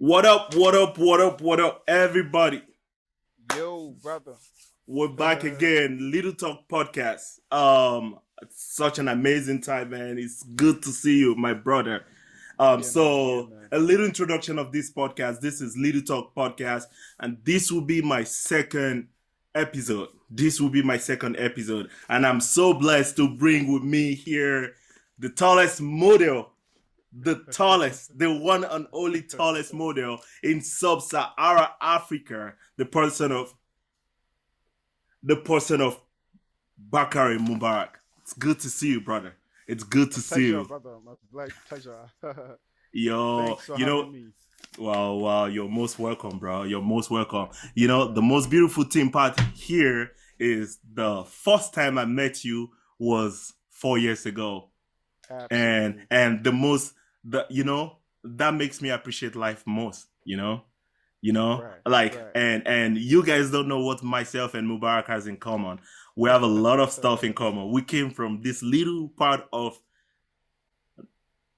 What up, what up, what up, what up, everybody? Yo, brother. We're back Yeah, again, Little Talk Podcast. It's such an amazing time, man. It's good to see you, my brother. man. Yeah, So man. a little introduction of this podcast. This is Little Talk Podcast, and this will be my second episode. This will be my second episode, and I'm so blessed to bring with me here the tallest model, the tallest, the one and only tallest model in Sub-Saharan Africa, the person of Bakari Mubarak. It's good to see you, brother. It's good My to see pleasure, you. brother. My pleasure. Yo, Thanks for having me. wow, wow, you're most welcome, bro. You're most welcome. The most beautiful thing part here is the first time I met you was 4 years ago. and Absolutely. and the most the that makes me appreciate life most, Right, like, right. and you guys don't know what myself and Mubarak has in common. We have a lot of stuff in common. We came from this little part of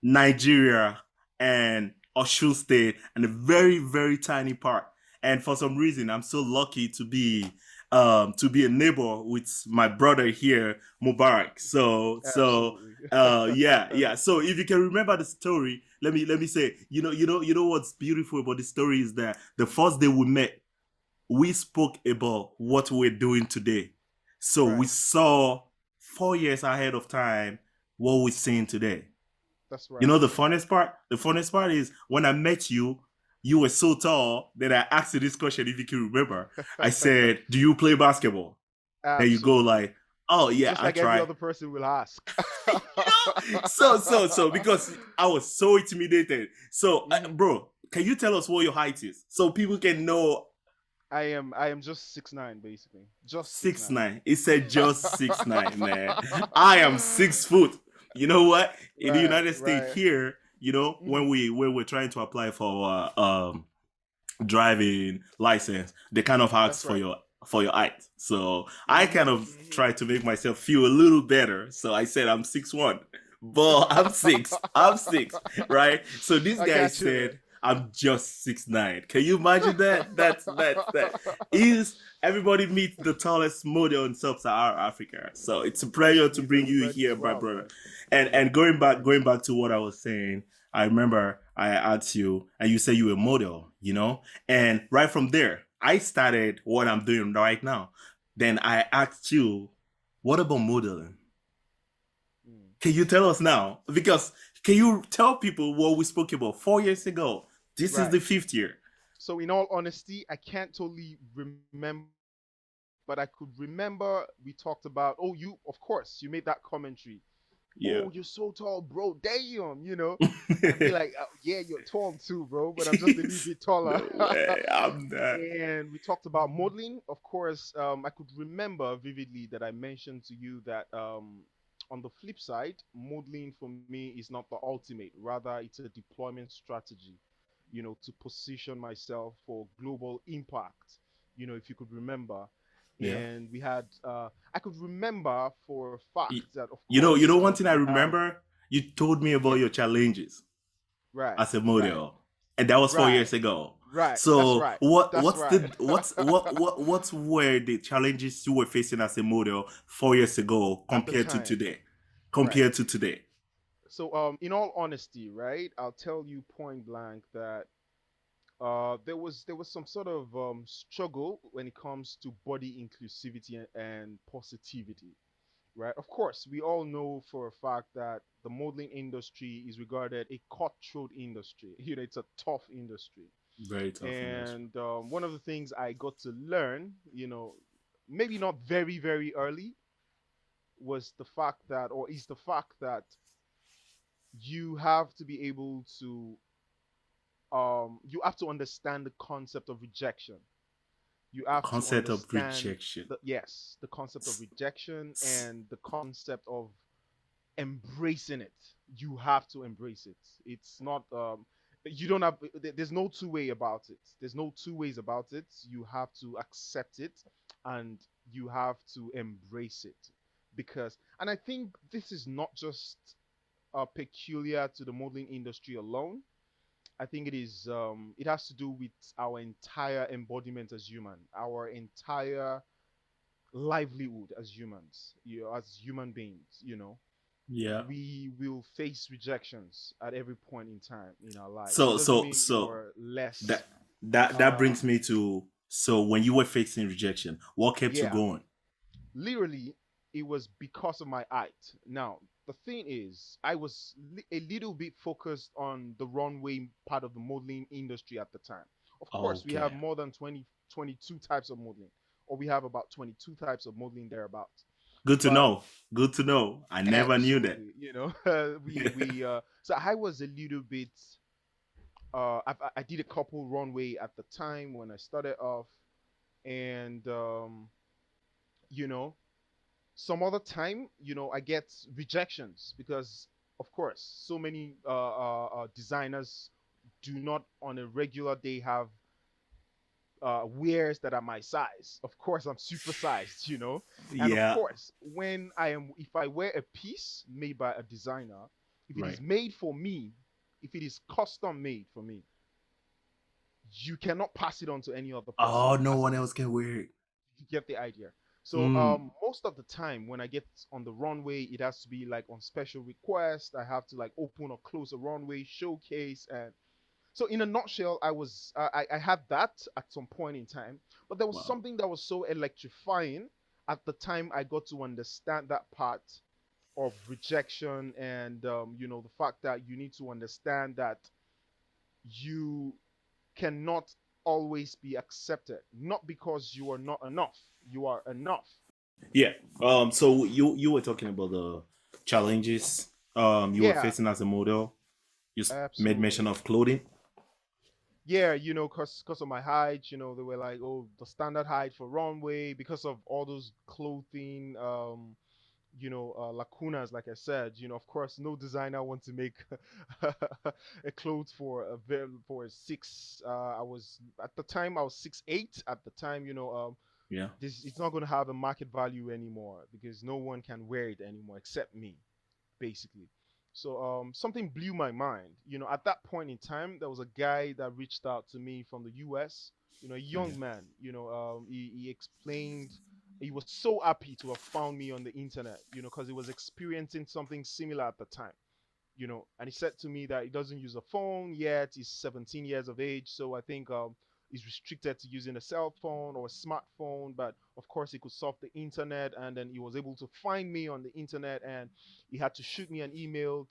Nigeria and Osun State, and a very, very tiny part. And for some reason, I'm so lucky to be a neighbor with my brother here, Mubarak. So Absolutely. yeah, yeah. So if you can remember the story, let me say, what's beautiful about the story is that the first day we met, we spoke about what we're doing today. So we Right. saw 4 years ahead of time what we're seeing today. That's You right. know the funniest part? The funniest part is when I met you, you were so tall that I asked you this question, if you can remember. I said, "Do you play basketball?" Then you go Absolutely. like, "Oh yeah, Just I like every try." other person will ask. So because I was so intimidated. So, Mhm. bro, can you tell us what your height is so people can know? I am just 6'9", basically. Just six 6'9". nine. It said just 6'9", man. I am 6 foot. You know what? In the Right, United States right. here, when Mhm. we're trying to apply for driving license, they kind of ask That's for right. your height. So I kind Mhm. of Mhm. try to make myself feel a little better. So I said I'm 6'1", but I'm six. I'm six, right? So this I guy got you, said man. I'm just 6'9". Can you imagine that? That is everybody meets the tallest model in Sub-Saharan Africa. So it's a pleasure to He's a bring you legend here, as my well, brother. man. And going back Thanks. going back to what I was saying, I remember I asked you, and you said you were a model, and right from there, I started what I'm doing right now. Then I asked you, what about modeling? Mm. Can you tell us now? Because can you tell people what we spoke about 4 years ago? This is Right. the fifth year. So, in all honesty, I can't totally remember, but I could remember we talked about. Oh, of course, you made that commentary. Yeah. Oh, you're so tall, bro. Damn. And I'd be like, yeah, you're tall too, bro, but I'm just a little bit taller. No way. I'm not. And we talked about modeling. Of course, I could remember vividly that I mentioned to you that on the flip side, modeling for me is not the ultimate. Rather, it's a deployment strategy, to position myself for global impact. If you could remember. Yeah. And I could remember for a Y- fact that, of you course, know one thing I we have, remember? You told me about yeah, your challenges right, as a right, model, and that was four right, years ago. right. That's So right. what That's what's right. the what were the challenges you were facing as a model 4 years ago At the compared to time, today? right. Compared to today. So, in all honesty, right, I'll tell you point blank that there was some sort of struggle when it comes to body inclusivity and positivity, right? Of course, we all know for a fact that the modeling industry is regarded a cutthroat industry. It's a tough industry. Very tough industry. And one of the things I got to learn, maybe not very, very early, was the fact that, or is the fact that you have to be able to, you have to understand the concept of rejection. You have to Concept of understand rejection. the concept of rejection S- and the concept of embracing it. You have to embrace it. It's not you don't have there's no two way about it. There's no two ways about it. You have to accept it and you have to embrace it. Because and I think this is not just peculiar to the modeling industry alone. I think it has to do with our entire embodiment as human, our entire livelihood as humans, as human beings. Yeah. We will face rejections at every point in time in our lives. It So doesn't so mean so you're less. that that Uh, brings me to, so when you were facing rejection, what kept you yeah, going? literally, it was because of my height. Now, the thing is, I was a little bit focused on the runway part of the modeling industry at the time. Of course, we have Okay. more than 20, 22 types of modeling, or we have about 22 types of modeling thereabouts. Good to But know. Good to know. I never knew that. absolutely, so I was a little bit. I did a couple runway at the time when I started off, and you know, some other time, I get rejections because, of course, so many designers do not on a regular day have wears that are my size. Of course, I'm super sized, and of Yeah. course, if I wear a piece made by a designer, if it Right. is made for me, if it is custom made for me, you cannot pass it on to any other person. Oh, no As one else can wear it. you get the idea. So Mm. most of the time when I get on the runway, it has to be like on special request. I have to like open or close a runway showcase, and so in a nutshell, I had that at some point in time, but there was Wow. something that was so electrifying at the time I got to understand that part of rejection, and the fact that you need to understand that you cannot always be accepted, not because you are not enough. You are enough. Yeah. So you were talking about the challenges you were Yeah, facing as a model. You made absolutely. mention of clothing. Yeah, cause of my height, they were like, oh, the standard height for runway because of all those clothing, lacunas. Like I said, of course, no designer wants to make a clothes for a six. I was at the time I was 6'8". At the time, Yeah. this it's not going to have a market value anymore because no one can wear it anymore except me, basically. So something blew my mind. At that point in time, there was a guy that reached out to me from the U.S. A Okay. young man. He explained he was so happy to have found me on the internet. Because he was experiencing something similar at the time. And he said to me that he doesn't use a phone yet. He's 17 years of age, so I think he's restricted to using a cell phone or a smartphone. But of course, he could surf the internet, and then he was able to find me on the internet, and he had to shoot me an email,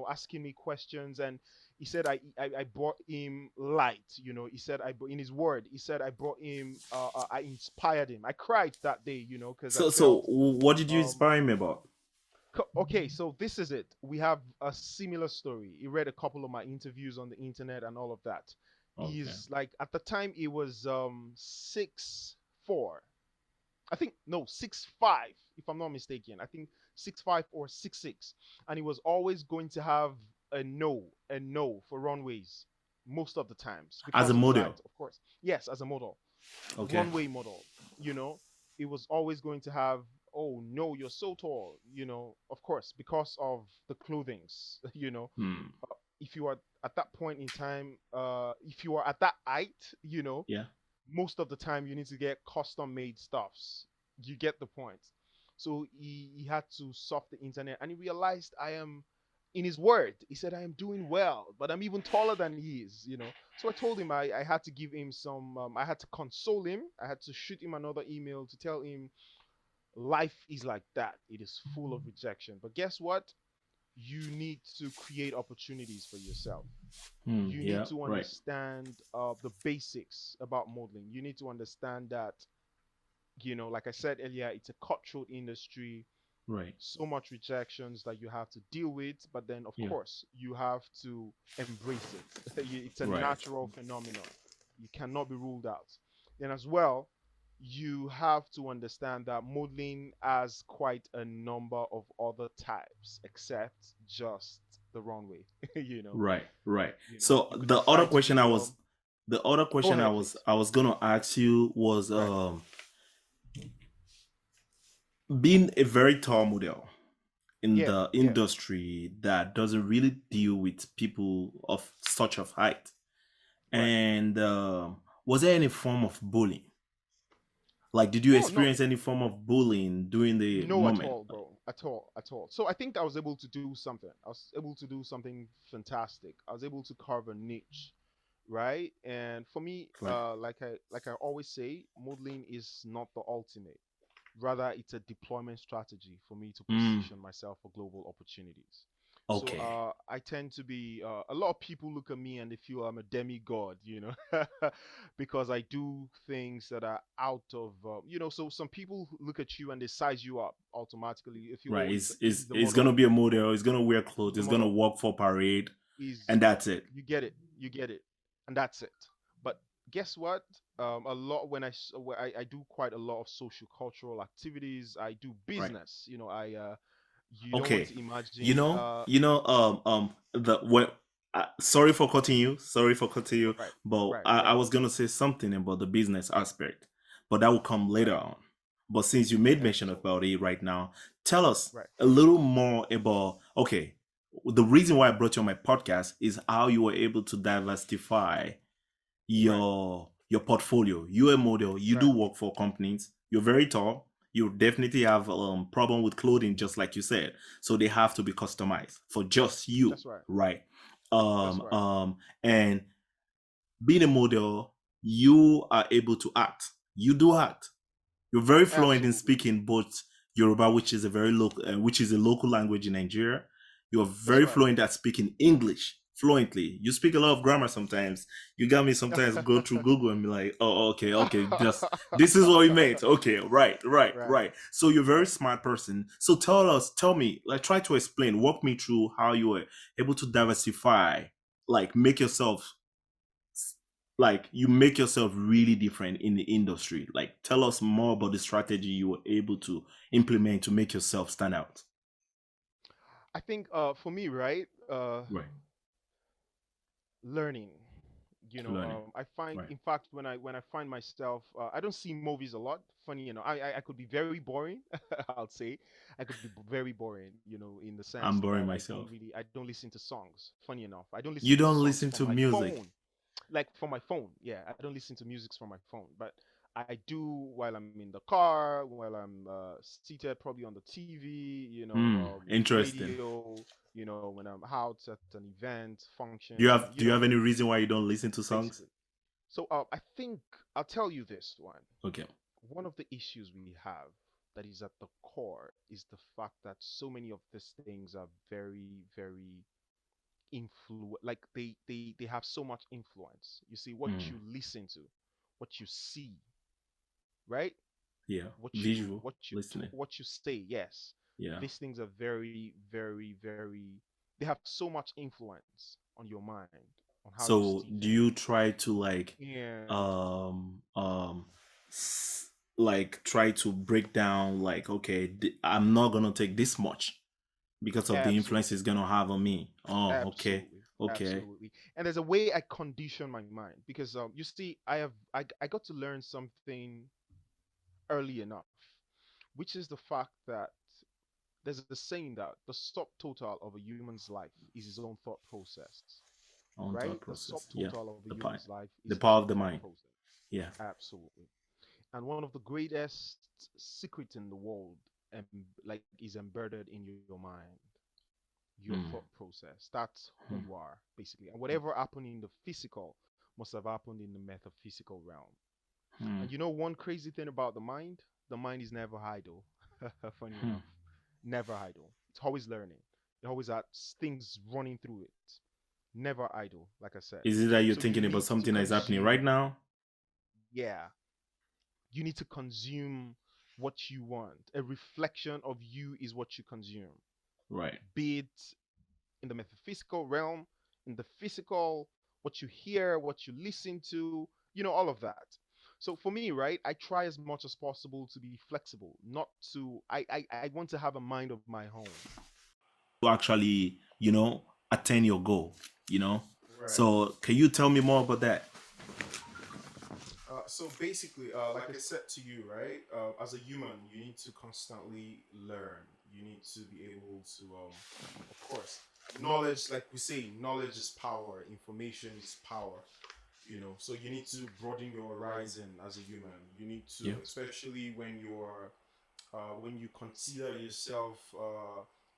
asking me questions. And he said I brought him light. He said in his word, he said I brought him, I inspired him. I cried that day, because I So felt what did you um, inspire me about? Okay, so this is it. We have a similar story. He read a couple of my interviews on the internet and all of that. Okay. He's like at the time he was 6'4". I think no 6'5", if I'm not mistaken. I think 6'5" or 6'6", and he was always going to have a no for runways most of the times As a because of his model. height, of course. Yes, as a model, Okay. runway model, it was always going to have, oh no, you're so tall, of course, because of the clothings. Hmm. If you are at that point in time, if you are at that height, Yeah. most of the time you need to get custom made stuffs. You get the point. So he had to surf the internet, and he realized I am, in his word, he said I am doing well, but I'm even taller than he is. So I told him I had to give him some, I had to console him. I had to shoot him another email to tell him life is like that. It is full of rejection. But guess what? You need to create opportunities for yourself. Hmm. You need Yeah. to Right. understand the basics about modeling. You need to understand that, like I said earlier, it's a cutthroat industry, Right. so much rejections that you have to deal with, but then of Yeah. course you have to embrace it. It's a Right. natural phenomenon. You cannot be ruled out. And as well, you have to understand that modeling has quite a number of other types except just the runway. you know Right. Right. you know So you could decide to do the other go question ahead, please. I was gonna ask you was Right. being a very tall model in Yeah, the yeah. industry that doesn't really deal with people of such of height. Right. And was there any form of bullying? Like, did you Oh no, experience any form of bullying during the no at moment? all, bro. At all, at all. So I think I was able to do something. I was able to do something fantastic. I was able to carve a niche, right? And for me, Right. like I always say, modeling is not the ultimate. Rather, it's a deployment strategy for me to Mm, position myself for global opportunities. So okay. I tend to be a lot of people look at me and they feel I'm a demigod, because I do things that are out of So some people who look at you and they size you up automatically. If you Right. oh It's, he's it's, the it's going to model, be a model. It's going to wear he's clothes. the It's going to model, walk for parade. he's And that's it. you get it, and that's it. But guess what? A lot when where I do quite a lot of social cultural activities. I do Right. business. You don't want Okay. to imagine. The when sorry for cutting you. Sorry for cutting you. Right, But right, I right, was gonna say something about the business aspect, but that will come later right, on. But since you made mention absolutely, about it right now, tell us right, a little more about okay. The reason why I brought you on my podcast is how you were able to diversify right, your portfolio. You're a model. You do right. work for companies. You're very tall. You definitely have problem with clothing, just like you said. So they have to be customized for just you, That's right. right? That's Um, right. um, and being a model, you are able to act. You do act. You're very fluent in Absolutely. speaking both Yoruba, which is which is a local language in Nigeria. You're That's very right. fluent at speaking English fluently. You speak a lot of grammar sometimes. You got me sometimes go through Google and be like, oh, okay, okay, just this is what we meant. Okay, right, right, Right, right. So you're a very right. smart person. So tell me, like, try to explain, walk me through how you were able to diversify, like, make yourself like you make yourself really different in the industry. Like tell us more about the strategy you were able to implement to make yourself stand out. I think for me, right, Right. learning. Learning. I find, Right. in fact, when I find myself, I don't see movies a lot. Funny, I could be very boring. I'll say, I could be very boring. In the sense I'm boring that myself. I don't listen to songs. Funny enough, I don't You listen to don't songs listen from to my music. phone. Like from my phone, yeah, I don't listen to music from my phone, but I do while I'm in the car, while I'm seated probably on the TV, Interesting. radio, when I'm out at an event, Do you function, have do you have any reason why you don't listen to songs? basically. So I think I'll tell you this one. Okay. One of the issues we have that is at the core is the fact that so many of these things are very, very like they have so much influence. You see, what Mm. you listen to, what you see, right? Yeah. Visual listening. What you say, yes. Yeah. These things are very, very, very, they have so much influence on your mind, on how you So see do you things. try to like And um um like try to break down like okay, I'm not gonna take this much because of the influence it's absolutely, gonna have on me. Oh, okay, absolutely, okay. absolutely. And there's a way I condition my mind because you see, I got to learn something early enough, which is the fact that there's a saying that the subtotal of a human's life is his own thought process, On right? thought The process. Yeah, subtotal of a the point, human's life the is his power own of the thought mind. process. Yeah. Absolutely. And one of the greatest secrets in the world, and like, is embedded in your mind, your Mm. thought process. That's who Mm. you are, basically. And whatever happened in the physical must have happened in the metaphysical realm. Mm. And one crazy thing about the mind is never idle. Funny Mm. enough, never idle. It's always learning. It always has things running through it. Never idle, like I said. Is it that you're So you thinking about need to something that is happening right consume. now? Yeah, you need to consume what you want. A reflection of you is what you consume. Right. Be it in the metaphysical realm, in the physical, what you hear, what you listen to, all of that. So for me, right, I try as much as possible to be flexible, not to, I want to have a mind of my own. To actually, attain your goal. You know. Right. So can you tell me more about that? So basically, like I said to you, right, as a human, you need to constantly learn. You need to be able to, of course, knowledge, like we say, knowledge is power, information is power. So you need to broaden your horizon as a human. You need to, Yeah. especially when you consider yourself,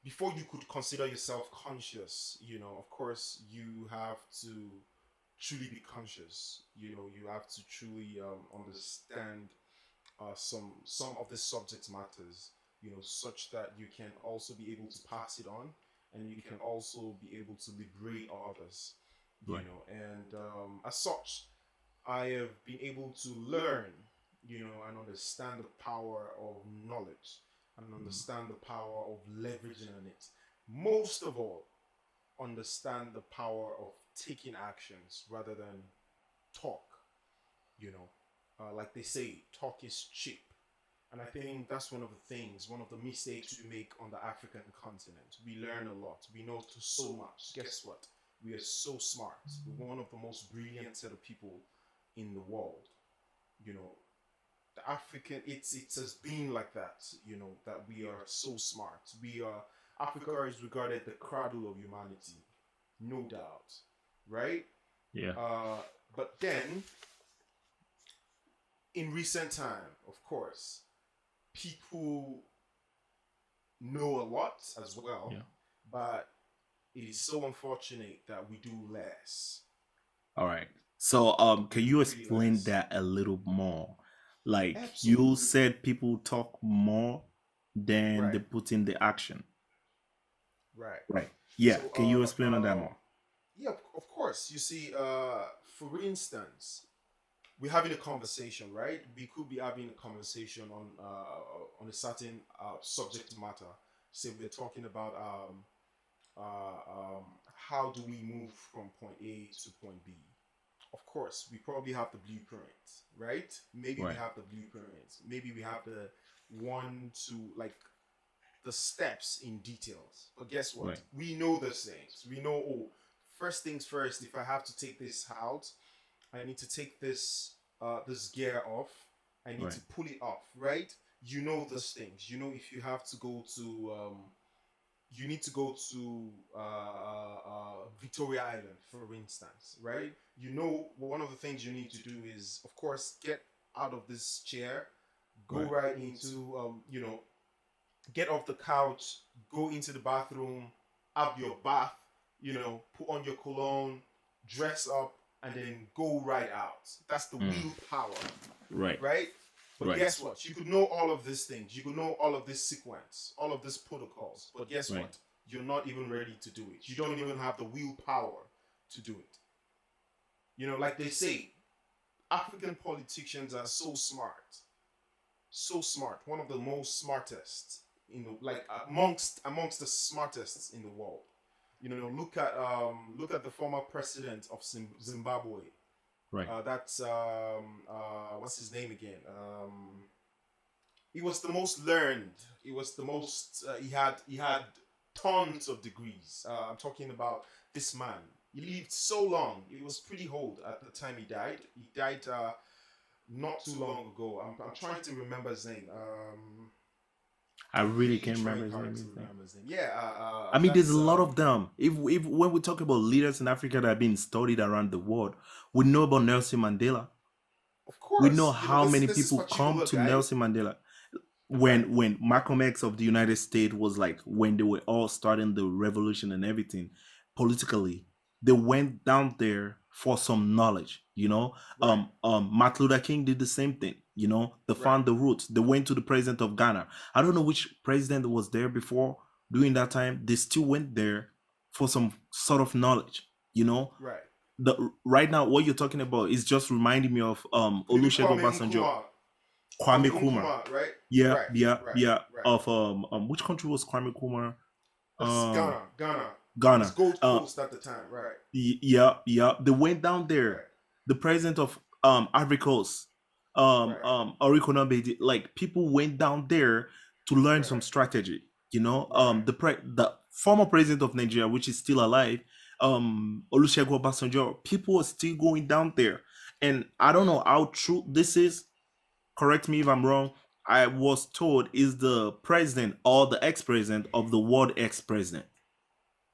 before you could consider yourself conscious. Of course, you have to truly be conscious. You have to truly understand some of the subject matters, such that you can also be able to pass it on, and you can also be able to liberate others. Right. And as such, I have been able to learn, and understand the power of knowledge, and understand the power of leveraging on it. Most of all, understand the power of taking actions rather than talk. You know, like they say, talk is cheap. And I think that's one of the mistakes we make on the African continent. We learn a lot. We know so much. Guess what? We are so smart. We're one of the most brilliant set of people in the world. You know, the African, it has been like that. That we are so smart. Africa is regarded the cradle of humanity, no doubt, right? Yeah. Uh, but then, in recent time, of course, people know a lot as well, Yeah. but it is so unfortunate that we do less. All right. So, can you Really explain less. that a little more? Like you Absolutely. said, people talk more than they Right. put in the action. Right. Right. So, Yeah. Can you explain on that more? yeah, of course. You see, for instance, we're having a conversation, right? We could be having a conversation on a certain subject matter. Say we're talking about how do we move from point A to point B. Of course, we probably have the blueprint, right? Maybe we Right. have the blueprint. Maybe we have the one to like the steps in details. But guess what? Right. We know those things. We know, oh, first things first, if I have to take this out, I need to take this gear off. I need Right. to pull it off, right? You know those things. If you have to go to you need to go to Victoria Island, for instance, right? One of the things you need to do is, of course, get out of this chair, go Right. right into, get off the couch, go into the bathroom, have your bath, put on your cologne, dress up, and then go right out. That's the Mm. willpower, Right. right? But Right. guess what? You could know all of these things. You could know all of this sequence, all of these protocols. But guess Right. what? You're not even ready to do it. You don't even have the willpower to do it. Like they say, African politicians are so smart, so smart. One of the most smartest like amongst the smartest in the world. Look at the former president of Zimbabwe. Right. That's what's his name again? He was the most learned. He was the most. He had tons of degrees. I'm talking about this man. He lived so long. He was pretty old at the time he died. He died not too long ago. I'm trying to remember his name. I I'm really really can't remember trying his hard name. to His name. remember his name. Yeah, I mean, there's that's a lot of them. If when we talk about leaders in Africa that have been studied around the world, we know about Nelson Mandela. of We know course. how This many this people come particular to guy. Nelson Mandela. Right. When Malcolm X of the United States was like when they were all starting the revolution and everything politically, they went down there for some knowledge. Right. Martin Luther King did the same thing. They Right. found the roots. They went to the president of Ghana. I don't know which president was there before during that time. They still went there for some sort of knowledge. Right. The right now what you're talking about is just reminding me of Maybe Olusegun Kwame Obasanjo, Nkrumah. Kwame Kwame Nkrumah. Nkrumah. Right. Yeah, Right. yeah, Right. yeah. Right. Of which country was Kwame Nkrumah? That's Um, Ghana. Ghana. It was Ghana. Gold Coast at the time. Right. Yeah, yeah. They went down there. Right. The president of Ivory Coast, Right. Orikona Bedi, like people went down there to learn some Right. strategy. Right. The former president of Nigeria, which is still alive, Olusegun Obasanjo, people are still going down there, and I don't know how true this is. Correct me if I'm wrong. I was told is the president or the ex-president of the world ex-president.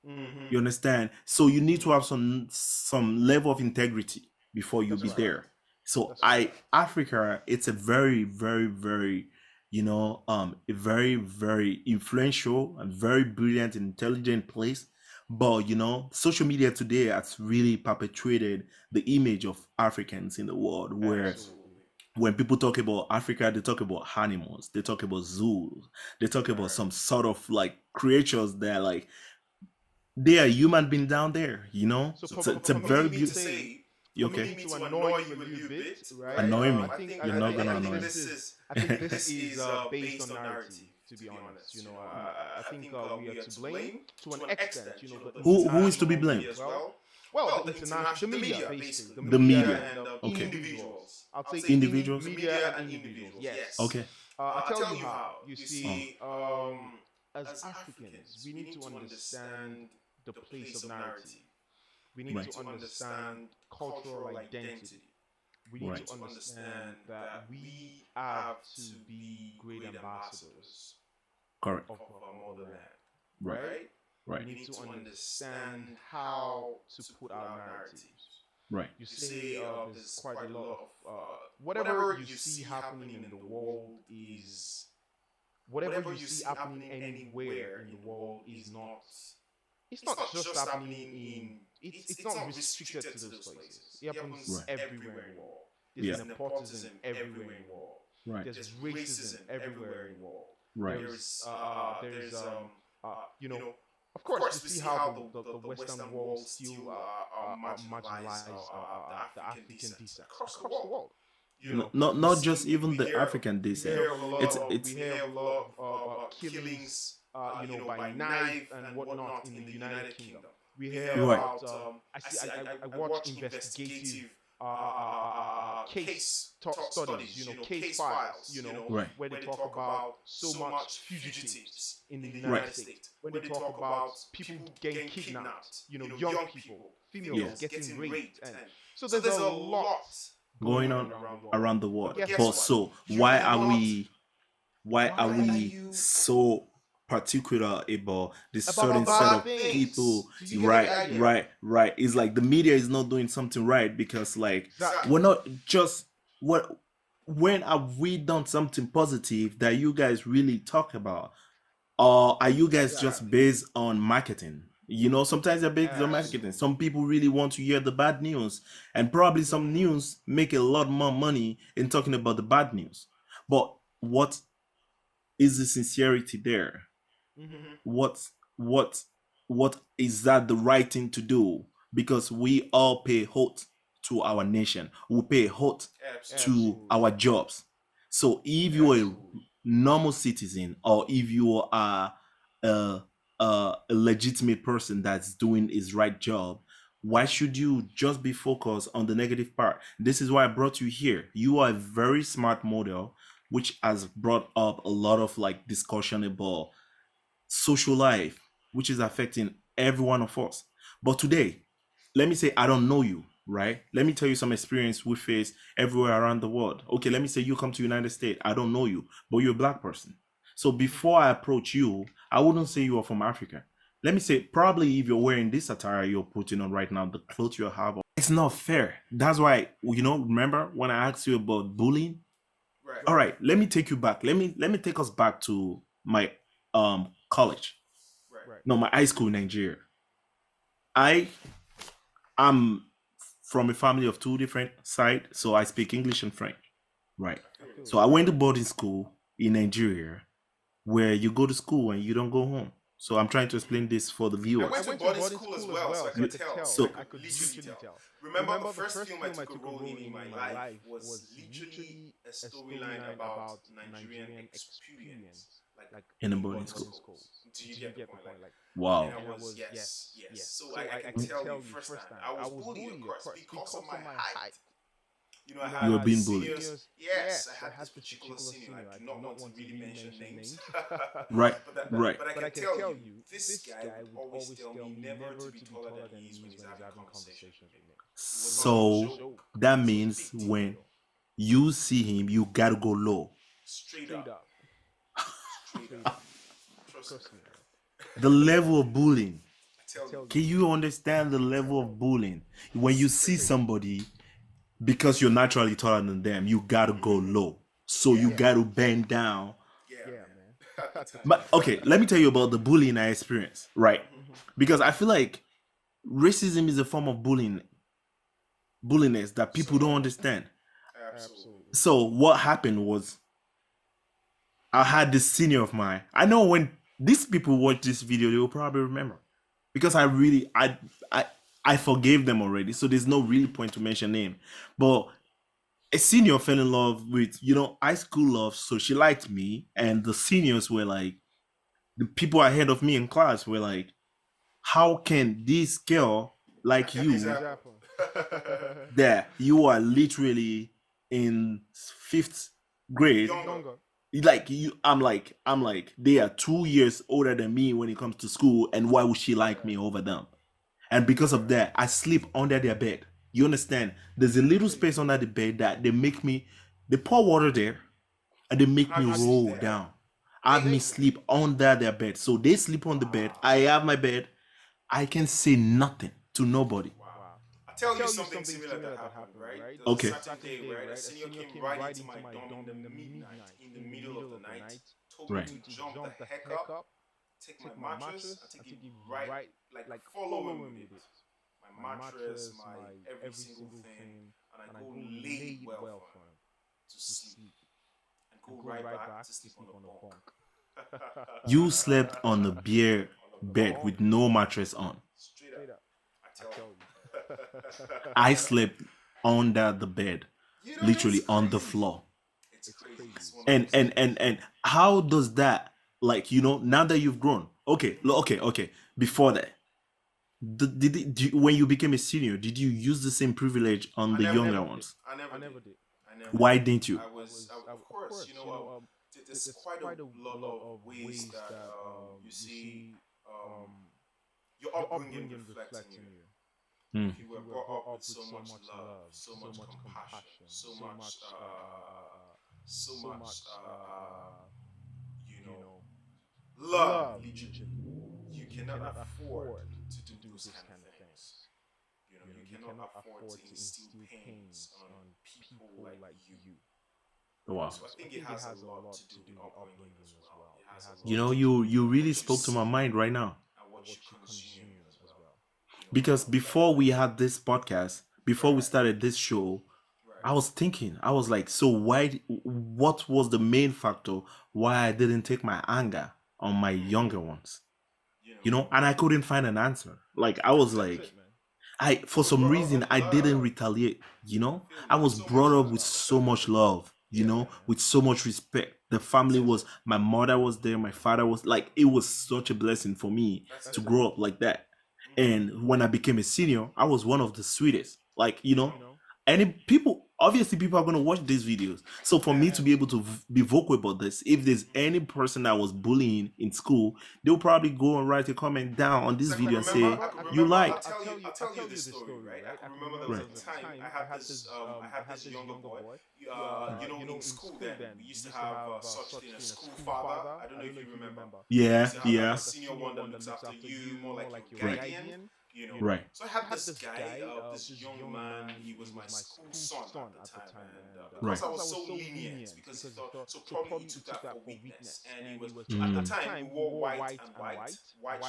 Mm-hmm. You understand? So you need to Mm-hmm. have some level of integrity. before you That's be right. there. So That's right. Africa, it's a very, very, very, a very, very influential and very brilliant and intelligent place. But social media today has really perpetuated the image of Africans in the world, where Absolutely. when people talk about Africa, they talk about animals, they talk about zoos, they talk about Right. some sort of like creatures that are like they are human being down there. So It's a very permitting me to beautiful. say, You permitting okay? me to annoy you a little bit, right? Annoy me. You're not I gonna think annoy me. this is based on narrative. To be honest, I think we are to blame to an extent. The Who is to be international, blamed? the international, the media basically, the The media media. and Okay. individuals. I'd say Individuals. media and individuals. Yes. Okay. I'll tell you how. You see, as Africans, we need to understand the place of narrative. We need Right. to understand cultural identity. We need Right. to understand that we have to be great ambassadors Correct. of our motherland, Right. right? Right. We need to understand how to put our narratives. Right. You say there's quite a lot of whatever you see happening in the world is whatever you see happening anywhere in the world is not. It's not just happening in. It's not restricted to those places. It happens Right. everywhere in the world. Yeah. There's nepotism everywhere in the world. Right. There's racism everywhere in the world. Right. Of course, you see how the Western world still marginalize the African descent across the world. Not just even the African We descent. hear of a lot It's of, it's we hear of a lot of killings, by knife and whatnot in the United Kingdom. We hear Right. about I watch investigative studies, case files, Right. where they talk about so much fugitives in the United States, when they talk about people getting kidnapped, young people, females Yes. getting raped, and so there's a lot going on around the world. But guess But what? so You why cannot- are we you- so particular about this About certain bad set of things? people? Do you get the Right, idea? right. It's like the media is not doing something right because like Exactly. we're not just what when have we done something positive that you guys really talk about? Or are you guys just based on marketing? Sometimes they're based on marketing. Absolutely. Some people really want to hear the bad news, and probably some news make a lot more money in talking about the bad news. But what is the sincerity there? Mhm. What is that the right thing to do? Because we all pay oath to our nation. We pay oath to Absolutely. our jobs. So if you're a Absolutely. normal citizen or if you are a legitimate person that's doing his right job, why should you just be focused on the negative part? This is why I brought you here. You are a very smart model, which has brought up a lot of like discussion about social life, which is affecting every one of us. But today, let me say I don't know you, right? Let me tell you some experience we face everywhere around the world. Okay, let me say you come to United States. I don't know you, but you're a black person. So before I approach you, I wouldn't say you are from Africa. Let me say probably if you're wearing this attire you're putting on right now, the clothes you have on, it's not fair. That's why remember when I asked you about bullying? Right. All right, let me take you back. Let me take us back to my college. Right. No, my high school in Nigeria. I am from a family of two different sides, so I speak English and French. Right. So I went to boarding school in Nigeria where you go to school and you don't go home. So I'm trying to explain this for the I viewers. went to boarding school as well, so I could tell. So- I could literally tell. Remember the first film I took a role in my life was literally a storyline about Nigerian experience, like In a boarding school. Do you get the point? Like, Wow. and I was yes. So I can tell you first time I was bullied, of course, because of my height. I You were had being seniors- bullied. Yes, I had this particular senior. I do not want to really mention names. Right. But I can tell you, this guy would always tell me never to be taller than he is when he's having conversations with me. So that means when you see him, you gotta go low. Straight up. Straight up. Trust me. The level of bullying. I tell you. Can you understand the level of bullying when you see somebody because you're naturally taller than them, you gotta go low. So you gotta bend down. Yeah, man. At the time. But okay, let me tell you about the bullying I experienced, right? Because I feel like racism is a form of bulliness that people don't understand. Absolutely. So what happened was I had this senior of mine. I know when these people watch this video, they will probably remember. Because I forgave them already. So there's no real point to mention name. But a senior fell in love with, high school love. So she liked me. And the seniors were like, the people ahead of me in class were like, how can this girl like you, Example. that you are literally in fifth grade, Younger. like I'm like they are 2 years older than me when it comes to school, and why would she like me over them? And because of that, I sleep under their bed. You understand? There's a little space under the bed that they pour water there, and they make me roll down. Have me sleep under their bed. So they sleep on the bed. I have my bed. I can say nothing to nobody. Wow. I'll tell you something similar that happened, right? There was Okay. a certain day, right? A senior came right into my dorm in the midnight, in the middle of the night, told me Right. to jump the heck up, take my mattress, and take it right, like follow him with it. My mattress, my every single thing, and I go lay it well for him to sleep, and go right back to sleep on the bunk. You slept on the bare bed with no mattress on. Straight up. I tell you. I slept under the bed, literally on the floor. It's crazy. It's one of And those and things. and and how does that, like, now that you've grown? Okay. Before that, when you became a senior, did you use the same privilege on the younger ones? I never did. Why didn't you? I was, of course, there's quite a lot of ways that you see your upbringing reflecting you. Hmm. You were brought up with so much love, so much compassion, so much, love. Literally, you cannot afford to do those kind of things. You cannot afford to instill pains on people like you. Wow. So I think it has a lot to do with upbringing as well. It has a lot You really spoke to my mind right now. and what you consume as well. Because before we had this podcast, before we started this show, I was thinking, I was like, so what was the main factor why I didn't take my anger on my younger ones? And I couldn't find an answer. Like, I was like, for some reason, I didn't retaliate. I was brought up with so much love, with so much respect. The family my mother was there, my father was, like, it was such a blessing for me to grow up like that. And when I became a senior, I was one of the sweetest. Like, and obviously people are going to watch these videos. So for me to be able to be vocal about this, if there's any person that was bullying in school, they'll probably go and write a comment down on this video and say, you liked. I'll tell you this story, right? I can remember there was a time I had this younger boy. In school then we used to have such thing as school father. I don't know if you remember. Yeah, We used to have yeah. like a senior one that looks after you, more like your Right. guardian. Right. So I had this guy, this young man. He was my school son at the time, and because I was so lenient, because he thought, so probably he took that for weakness, and he was at the time we wore white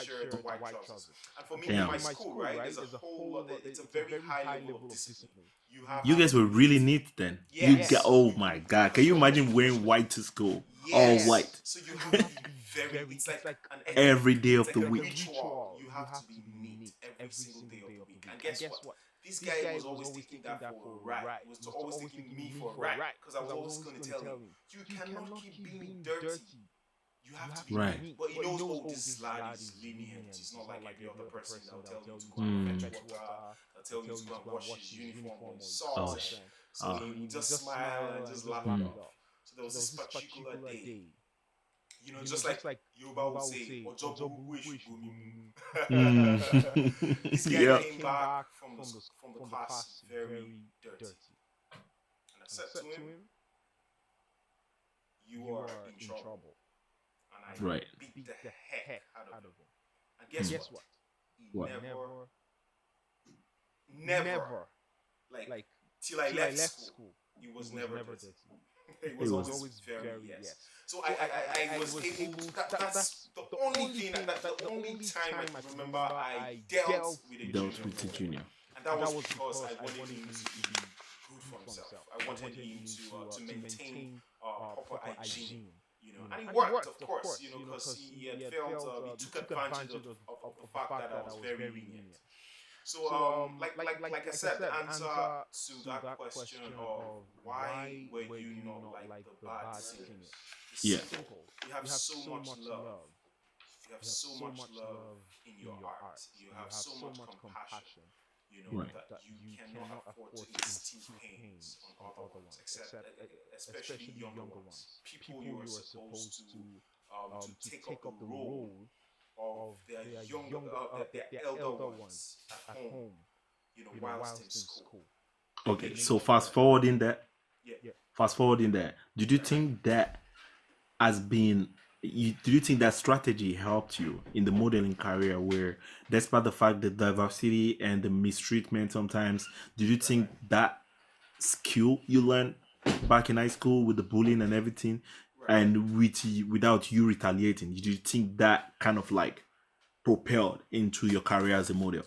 shirt, white trousers, and for me Damn. in my school, right, there's a whole lot. It's a very high level of discipline. You guys were really neat then. Yes. Oh my God. Can you imagine wearing white to school? All white. So you have to be very. It's like an Every day of it's the like a week. ritual. You have to be neat every single day of the week. And guess what? This guy was always taking that for a ride. He was always taking me for a ride, because I was always going to tell him, you cannot keep being dirty. You have to be Right. neat. But he knows, oh, this lad is lenient. He's not like every other person that'll tell you to go and fetch water, that'll tell you to go and wash his uniform or his socks. So he would just smile and just laugh it off. So there was this particular day. Just like Yoruba would say, "Ojobo wish This guy Yeah. came back from the class very dirty. And I said to him, "You are in trouble." And I Right. beat the heck out of him. And guess what? He What? never, like till I till I left left school, school. it It was was never never dirty. dirty. It It was It was was. always always very very yes. yes. So So I was able to, that's that's the the only only thing, thing that's that the the only only time I time I can can remember remember I I dealt dealt with a with a Dealt junior with the junior no no way. junior. way. And that And was that was because I because I wanted wanted him him to to be be good for good for himself. himself. I I wanted wanted him him to to maintain maintain proper proper hygiene, hygiene. and it And it worked, worked, of of course, course, because because he he had had felt felt he he took took advantage advantage of the of the fact fact that I that I was was very very lenient. lenient. So, So like I like I said, the said, the answer answer to to that that question question of of why why were were you you not not like like the the bad bad singers singers? is Yeah. It's simple. simple. You have You have so so much much love. love. You have You have so so much much love love in in your your art. art. You You have have so so much much compassion, compassion, Right. that you cannot afford to instill instill pains on on other other ones, ones, except except especially especially younger younger ones, ones. people you People are you are supposed supposed to to take up take the up the role role of of their their younger, younger their their elder elder ones ones at at home, home, whilst in whilst in school. school. Okay, Make so sure that, yeah. Yeah. fast forwarding that, did you think that has been do you think that strategy helped you in the modeling career where despite the fact that diversity and the mistreatment sometimes, did you think that skill you learned back in high school with the bullying and everything Right. and without you retaliating, did you think that kind of like propelled into your career as a model?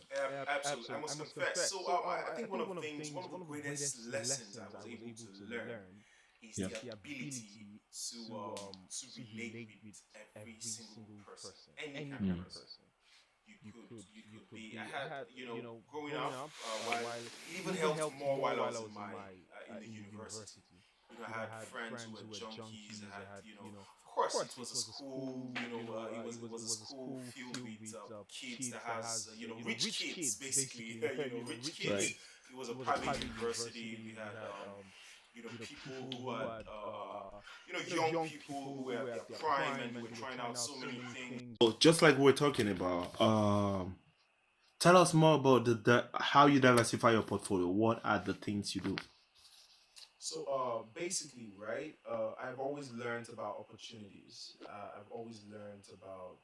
Absolutely. I must confess. So I think I one think of the things, one of the one of the greatest greatest lessons I lessons I was was able able to to learn learn is Yeah. the is the ability ability to to relate relate with with every every single single person, person, any any kind of kind of person. person. You You could could be. I be. I had, had growing growing up, up while while it even it even helped helped more more while I while was I in was my in the in the university. university. I I had had friends who friends were who were junkies. junkies. I I had, had of of course, course it was it a was a school. school. It was a It was a school school filled filled with with kids that kids that has, has rich rich kids, kids basically. basically. Rich Rich kids. Right. kids. It was a It was a private private university. We university. We had had people people who who had had young young people people who who were at were their at their prime and prime who and were who were trying out trying so out so many many things. things. So just like we're talking about, tell us more about the how you diversify your portfolio. What are the things you do? So, basically, right? I've always learned about opportunities. I've always learned about.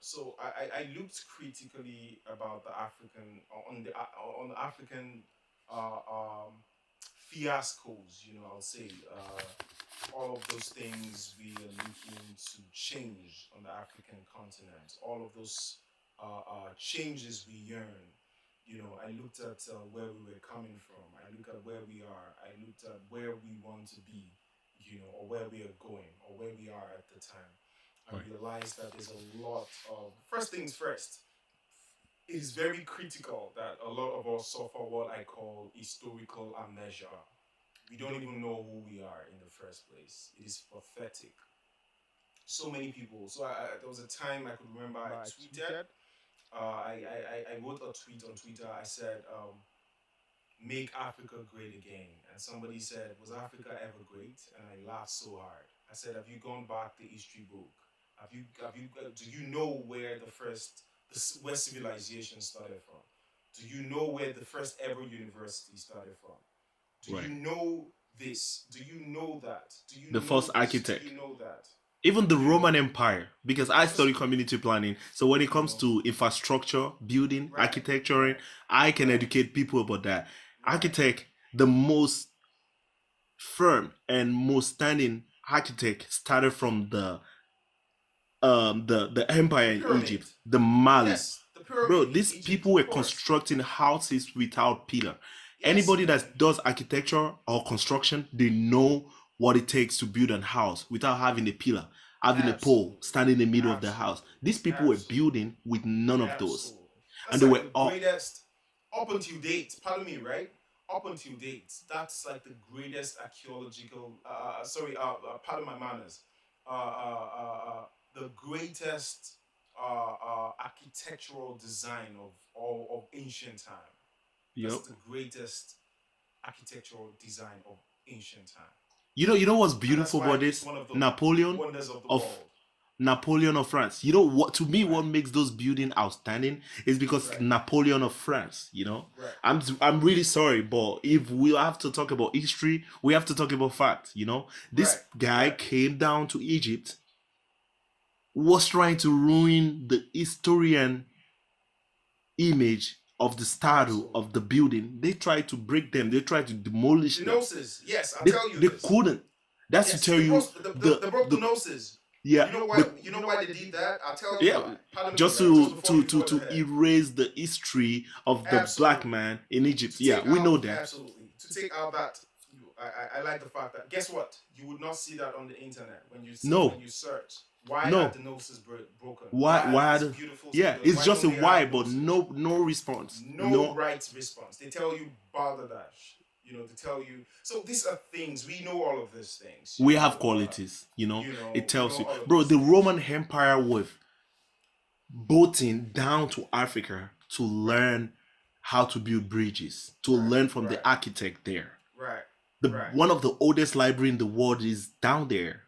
So I looked critically about the African on the African uh, um, fiascos. I'll say all of those things we are looking to change on the African continent. All of those changes we yearn. I looked at where we were coming from. I looked at where we are. I looked at where we want to be, or where we are going, or where we are at the time. I Right. realized that there's a lot of, first things first, it is very critical that a lot of us suffer what I call historical amnesia. We don't even know who we are in the first place. It is pathetic. So many people. So there was a time I could remember I tweeted. I wrote a tweet on Twitter. I said, "Make Africa great again." And somebody said, "Was Africa ever great?" And I laughed so hard. I said, "Have you gone back the history book? Do you know where where civilization started from? Do you know where the first ever university started from? Do Right. you know this? Do you know that? Do you The know first this? architect. Do you know that?" Even the You Roman know. Empire, because I study community planning. So when it comes know. to infrastructure, building, Right, architecturing, right, I can right. educate people about that. Right. Architect, the most firm and most standing architect started from the empire in Pyramid. Egypt, the Mali. Yes, the pyramid. Bro, in these Egypt, people of were course. constructing houses without pillar. Yes, Anybody man. that does architecture or construction, they know what it takes to build a house without having a pillar, having a pole Absolutely. standing in the middle of the Absolutely. house. These people were Absolutely. building with none of those. Absolutely. And That's they like were the all greatest, up until date, pardon me, right? Up until date, that's like the greatest archaeological, pardon my manners, the greatest architectural design of all of ancient time. That's Yep. the greatest architectural design of ancient time. You know what's And that's beautiful why about it's this? one of the Napoleon wonders of the of world. Napoleon of France. You know what, to me, Right. what makes those buildings outstanding is because Right. Napoleon of France, you know. Right. I'm really sorry, but if we have to talk about history, we have to talk about facts, you know. This Right. guy Right. came down to Egypt, was trying to ruin the historian image of the statue Absolutely. of the building, they tried to break them. They tried to demolish The them. noses. Yes, I'll They, tell you they this. couldn't. That's Yes, to tell they you broke they broke the noses. yeah You know why? the You know why they did that? I'll tell you yeah why. Pardon just me, right? Just to before you to go to ahead. erase the history of the black Absolutely. man in Egypt. To Yeah, take we out know that. absolutely to take out that. I like the fact that guess what? You would not see that on the internet when you No, search. Why are no. the noses broken? Why? Why are Why? these beautiful Yeah, singles? it's Why just don't a they why, have but noses? no response. No right response. They tell you Bangladesh. They tell you. So these are things we know. All of these things. We have qualities. It We tells know you, all of bro. these The things. Roman Empire was boating down to Africa to learn how to build bridges, to learn from the architect there. Right. One of the oldest library in the world is down there.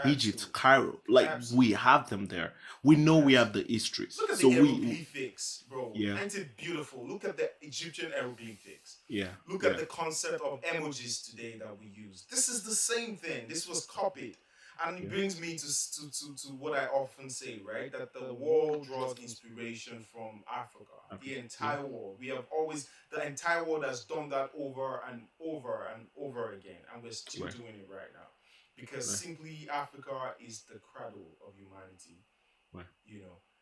Egypt, Cairo. Like we have them there. We know we have the histories. Look at So the we hieroglyphics, bro. Yeah. Ain't it beautiful? Look at the Egyptian hieroglyphics. yeah. Look at the concept of emojis today that we use. This is the same thing. This was copied. And it brings me to what I often say, right? That the world draws inspiration from Africa. The entire world. We have always, the entire world has done that over and over and over again. And we're still doing it right now. Because simply Africa is the cradle of humanity.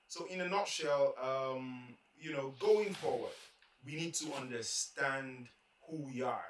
So in a nutshell, going forward, we need to understand who we are.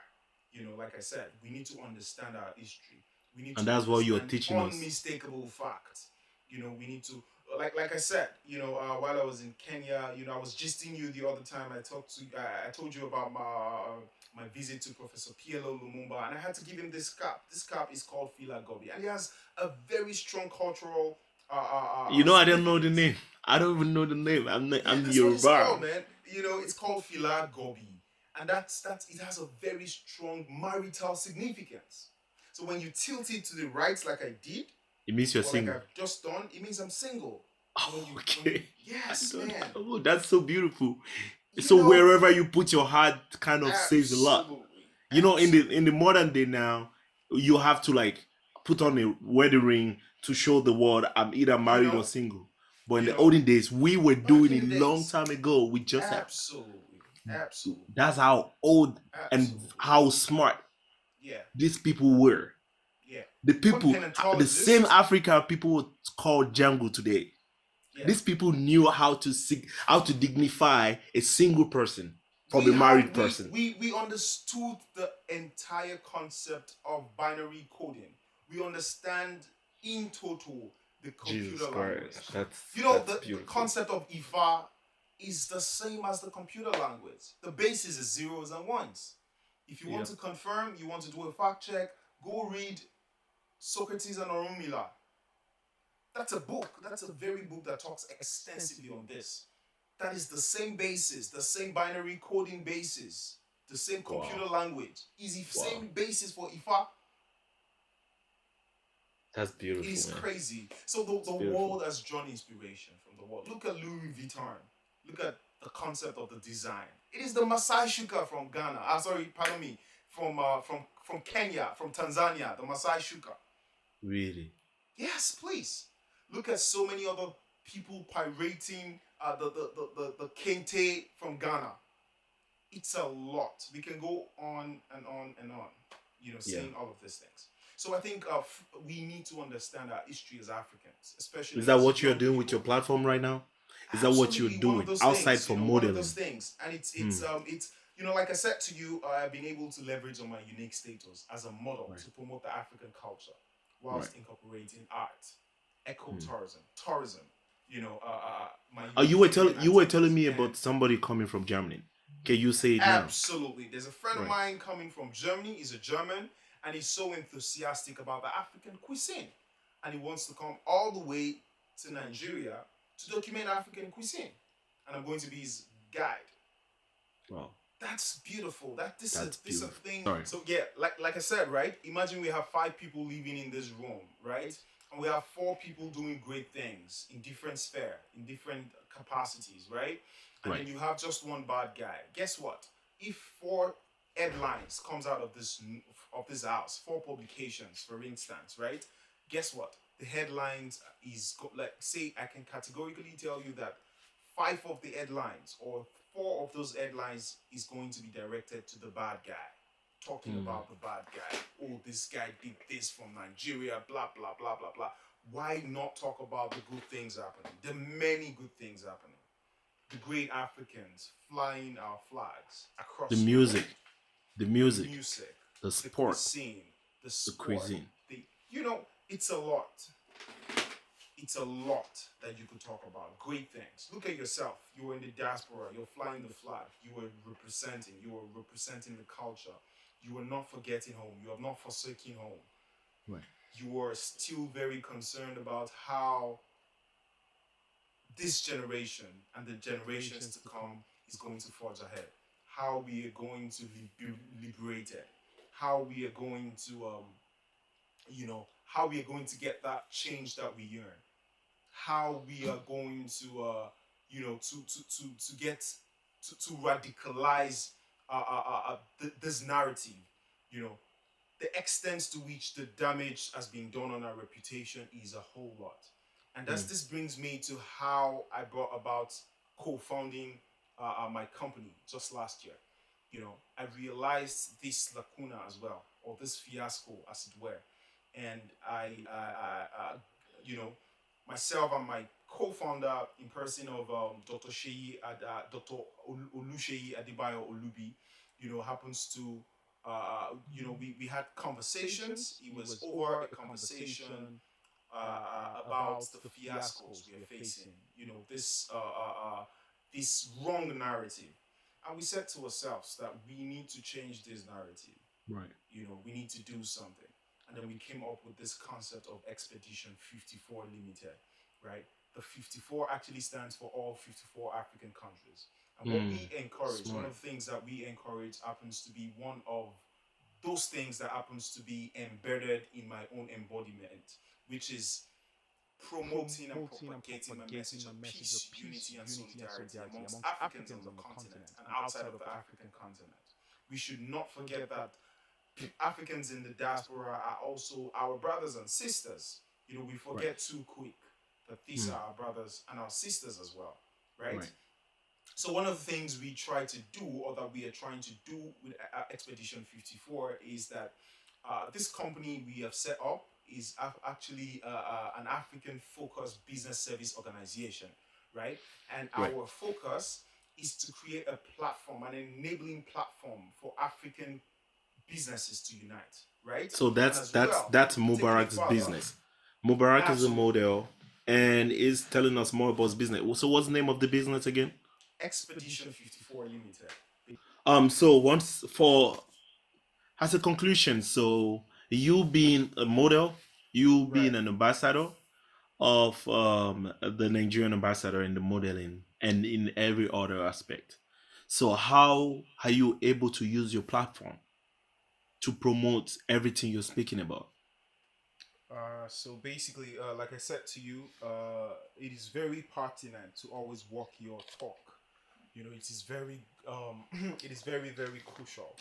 Like I said, we need to understand our history. We need And to that's what you're understand teaching us. unmistakable facts. We need to, like I said, while I was in Kenya, I was gisting you the other time. I told you about my visit to Professor Pielo Lumumba, and I had to give him this cap. This cap is called Fila Gobi, and he has a very strong cultural. I don't know the name. I don't even know the name. I'm That's Yoruba. what it's called, man. It's called Fila Gobi, and that's it has a very strong marital significance. So when you tilt it to the right, like I did, it means you're single. Like I've just done, it means I'm single. Okay. Yes, man. Oh, that's so beautiful. So wherever you put your heart, kind of says a lot. In the modern day now, you have to like put on a wedding ring to show the world I'm either married or single. But in the olden days, we were doing it long time ago. We just absolutely. That's how old and how smart these people were. The people, the same African people called jungle today. These people knew how to dignify a single person from a married person. We understood the entire concept of binary coding. We understand in total the computer language. The concept of Ifa is the same as the computer language. The basis is zeros and ones. If you want to confirm, you want to do a fact check, go read Socrates and Orunmila. That's a book. That's a very book that talks extensively on this. That is the same basis, the same binary coding basis, the same computer language. Is the same basis for Ifa. That's beautiful. It's crazy. So the world has drawn inspiration from the world. Look at Louis Vuitton. Look at the concept of the design. It is the Masai Shuka from Ghana. From Kenya, from Tanzania, the Masai Shuka. Really? Yes, please. Look at so many other people pirating the kente from Ghana. It's a lot. We can go on and on and on, saying all of these things. So I think we need to understand our history as Africans, especially. Is that what you're doing with your platform right now? Is that what you're doing outside from modeling? One of those things, and it's like I said to you, I've been able to leverage on my unique status as a model to promote the African culture, whilst incorporating art, tourism. You were telling me about somebody coming from Germany. Can you say it now? Absolutely. There's a friend of mine coming from Germany. He's a German, and he's so enthusiastic about the African cuisine, and he wants to come all the way to Nigeria to document African cuisine, and I'm going to be his guide. Wow. That's beautiful. This is a thing. Sorry. So yeah, like I said, right? Imagine we have 5 people living in this room, right? And we have 4 people doing great things in different sphere, in different capacities, right? And then you have just one bad guy. Guess what? If 4 headlines comes out of this house, 4 publications, for instance, right? Guess what? The headlines is say I can categorically tell you that 5 of the headlines or 4 of those headlines is going to be directed to the bad guy, talking about the bad guy. Oh, this guy did this from Nigeria, blah, blah, blah, blah, blah. Why not talk about the good things happening? The many good things happening. The great Africans flying our flags across The music, the music, music, the the sport, cuisine, the the sport, cuisine. it's a lot. It's a lot that you could talk about. Great things. Look at yourself. You were in the diaspora. You're flying the flag. You were representing. You were representing the culture. You were not forgetting home. You have not forsaken home. Right. You are still very concerned about how this generation and the generations to come is going to forge ahead. How we are going to be liberated. How we are going to, how we are going to get that change that we yearn. How we are going to, to radicalize this narrative. The extent to which the damage has been done on our reputation is a whole lot. And this brings me to how I brought about co-founding my company just last year. I realized this lacuna as well, or this fiasco, as it were. And myself and my co-founder in person of Dr. Olusheyi Adebayo Olubi, happens to, we had conversations. It was over a conversation about the fiascos we are facing. This wrong narrative. And we said to ourselves that we need to change this narrative. Right. We need to do something. And then we came up with this concept of Expedition 54 Limited, right? The 54 actually stands for all 54 African countries. And what we encourage, one of the things that we encourage happens to be one of those things that happens to be embedded in my own embodiment, which is promoting and propagating a message of peace, unity, and solidarity amongst Africans on the continent and outside of the African continent. We should not forget that Africans in the diaspora are also our brothers and sisters. We forget too quick that these are our brothers and our sisters as well, right? So one of the things we try to do, or that we are trying to do with Expedition 54, is that this company we have set up is actually an African-focused business service organization, right? And our focus is to create a platform, an enabling platform for African businesses to unite, right? So that's Mubarak's business. Mubarak is a model and is telling us more about his business. So what's the name of the business again? Expedition 54 Limited. So as a conclusion, so you being a model, you being an ambassador of the Nigerian ambassador in the modeling and in every other aspect. So how are you able to use your platform to promote everything you're speaking about? So basically, like I said to you, it is very pertinent to always walk your talk. It is very, very crucial,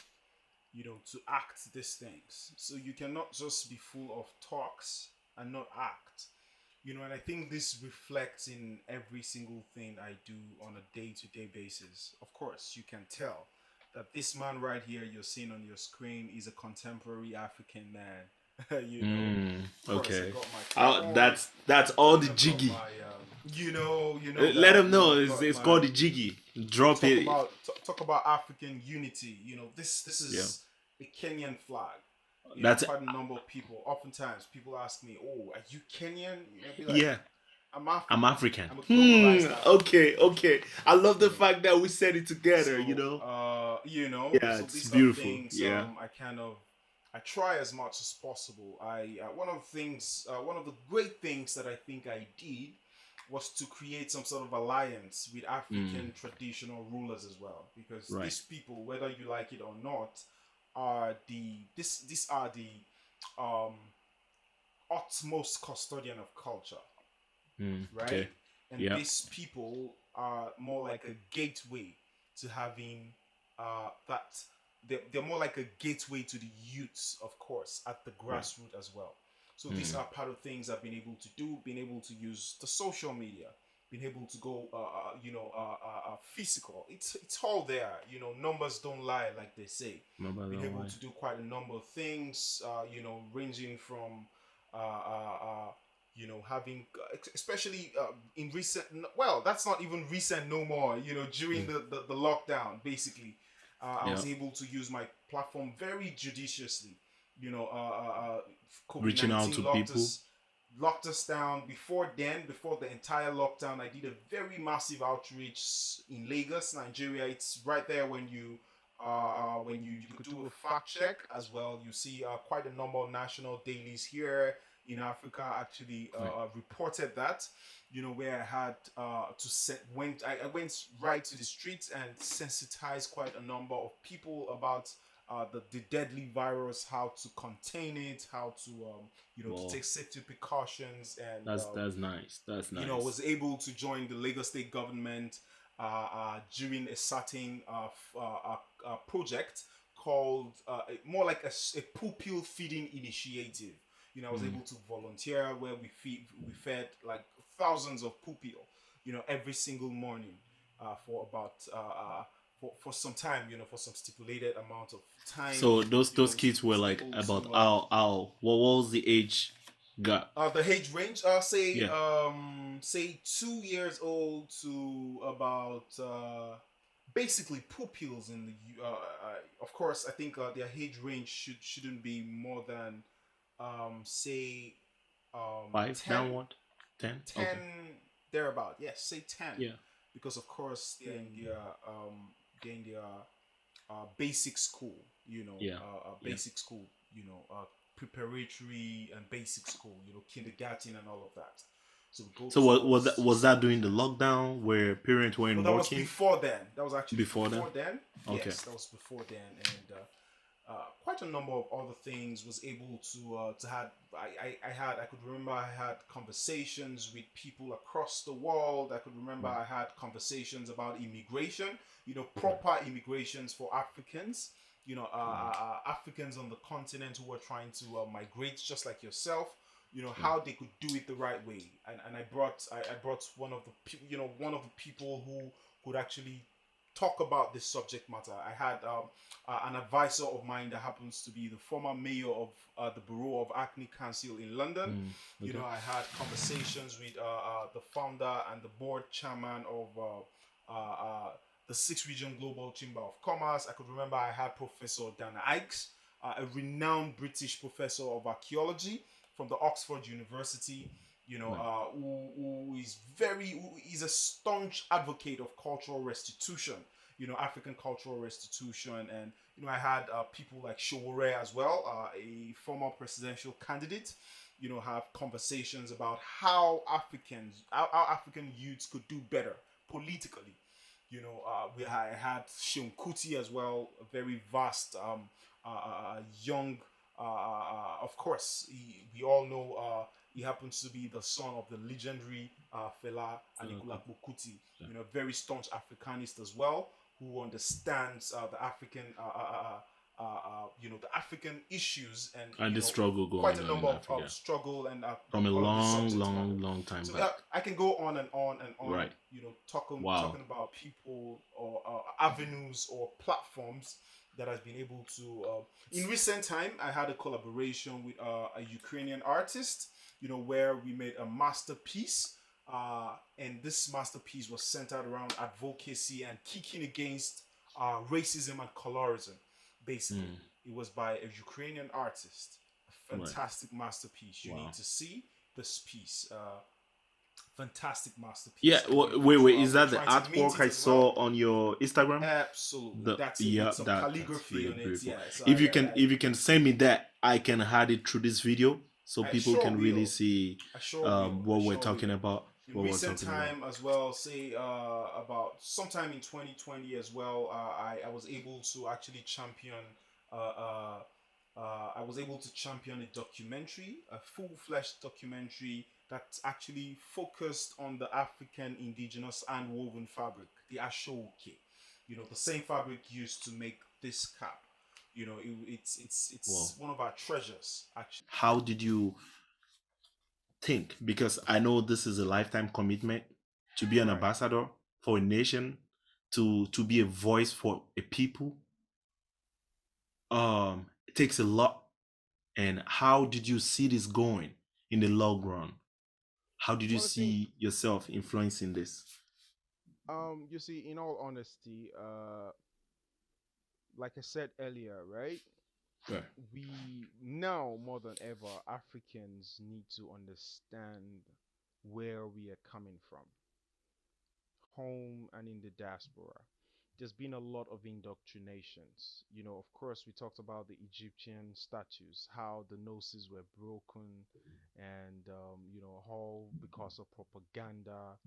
to act these things. So you cannot just be full of talks and not act. And I think this reflects in every single thing I do on a day-to-day basis. Of course, you can tell that this man right here you're seeing on your screen is a contemporary African man. Okay. That's all the jiggy. Let them know it's called the jiggy. Drop it. Talk about African unity. This is the Kenyan flag. That's quite a number of people. Oftentimes, people ask me, "Oh, are you Kenyan?" Be like, yeah. I'm African. Okay. I love the fact that we said it together. Yeah, so it's beautiful. Things, I try as much as possible. One of the great things that I think I did was to create some sort of alliance with African traditional rulers as well, because these people, whether you like it or not, are these are the utmost custodian of culture, right? Okay. And these people are more like a gateway to having that. They're more like a gateway to the youths, of course, at the grassroots as well. So these are part of things I've been able to do, being able to use the social media, been able to go, physical. It's all there. Numbers don't lie, like they say. Remember Been that able one? to do quite a number of things. Ranging from, uh, uh, uh, having, especially in recent. Well, that's not even recent no more. During the lockdown, basically, I Yeah. was able to use my platform very judiciously. COVID Reaching out 19 to people. locked us down. Before then, before the entire lockdown, I did a very massive outreach in Lagos, Nigeria. It's right there when you could do a fact check as well. You see quite a number of national dailies here in Africa actually Right. reported that. Where I had to set went I went right to the streets and sensitized quite a number of people about the deadly virus, how to contain it, how to Wow. to take safety precautions, and That's nice. That's nice. was able to join the Lagos State government during a certain project called more like a pupil feeding initiative. I was able to volunteer where we fed like thousands of pupil, every single morning for about for some time, for some stipulated amount of time. So those kids were was like able about to, how what was the age gap? the age range, say Yeah. say 2 years old to about basically pupils in the of course I think their age range shouldn't be more than say 5 10 downward? 10? 10 Okay. thereabout, yes, say 10, Yeah. because of course they're in their basic school, Yeah. basic school, preparatory and basic school, kindergarten and all of that. So we go So to was those. was that during the lockdown where parents No, weren't that was working? before then. That was actually Before before, then? then. Okay. Yes, that was before then, and quite a number of other things. Was able to had I could remember I had conversations with people across the world. I could remember I had conversations about immigration. Proper immigrations for Africans. Africans on the continent who were trying to migrate, just like yourself. How they could do it the right way, and I brought one of the one of the people who could actually talk about this subject matter. I had an advisor of mine that happens to be the former mayor of the Bureau of Acne Council in London. Okay. I had conversations with the founder and the board chairman of the Sixth Region Global Chamber of Commerce. I could remember I had Professor Dana Ikes, a renowned British professor of archaeology from the Oxford University, who is a staunch advocate of cultural restitution, African cultural restitution. And, I had people like Showore as well, a former presidential candidate, have conversations about how African youths could do better politically. I had Seun Kuti as well, a very vast, young, of course, we all know he happens to be the son of the legendary Fela Anikulapo Kuti, very staunch Africanist as well, who understands the African, the African issues and the struggle going quite a on number in of Africa struggle and from a all of the subject matter. long time So back. I can go on and on and on, Right. talking Wow. about people or avenues or platforms that has been able to. In recent time, I had a collaboration with a Ukrainian artist, where we made a masterpiece, and this masterpiece was centered around advocacy and kicking against racism and colorism. Basically, it was by a Ukrainian artist. A fantastic masterpiece. You need to see this piece. Fantastic masterpiece. Yeah. Wait. Is that the Trying to mint artwork it I as saw well. on your Instagram? Absolutely. That's it. With some calligraphy really on it. beautiful. Yeah. So If you can send me that, I can add it through this video so I people sure can really will. see I sure will. what I we're sure talking will. about. In What we're recent talking about. time as well, say about sometime in 2020 as well, I was able to actually champion I was able to champion a documentary, a full-fledged documentary that's actually focused on the African indigenous and woven fabric, the ashoke. The same fabric used to make this cap. It's Wow. one of our treasures, actually. How did you think? Because I know this is a lifetime commitment to be an Right. ambassador for a nation, to be a voice for a people. It takes a lot. And how did you see this going in the long run? How did you Well, I think, see yourself influencing this? you see, in all honesty, like I said earlier, right? Right. We now more than ever, Africans need to understand where we are coming from, home and in the diaspora. There's been a lot of indoctrinations. Of course, we talked about the Egyptian statues, how the noses were broken, and how because of propaganda,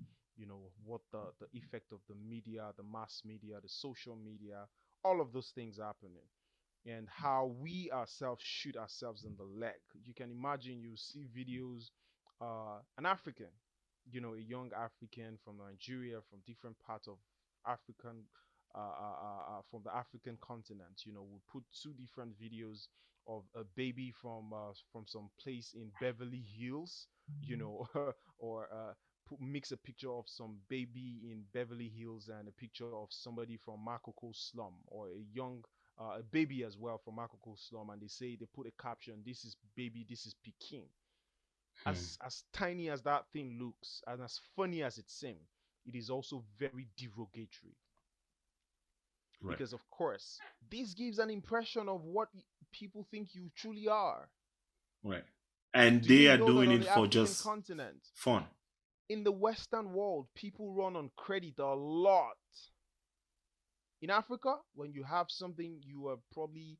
what the effect of the media, the mass media, the social media, all of those things happening, and how we ourselves shoot ourselves in the leg. You can imagine, you see videos, an African, a young African from Nigeria, from different parts of African, from the African continent, we put two different videos of a baby from some place in Beverly Hills, or mix a picture of some baby in Beverly Hills and a picture of somebody from Makoko slum, or a baby as well from Makoko slum, and they put a caption: "This is baby, this is Peking." Hmm. As tiny as that thing looks, and as funny as it seems, it is also very derogatory, Right. because, of course, this gives an impression of what people think you truly are. Right. And Do you they are know that doing on it the for African just continent, fun. in the Western world, people run on credit a lot? In Africa, when you have something, you have probably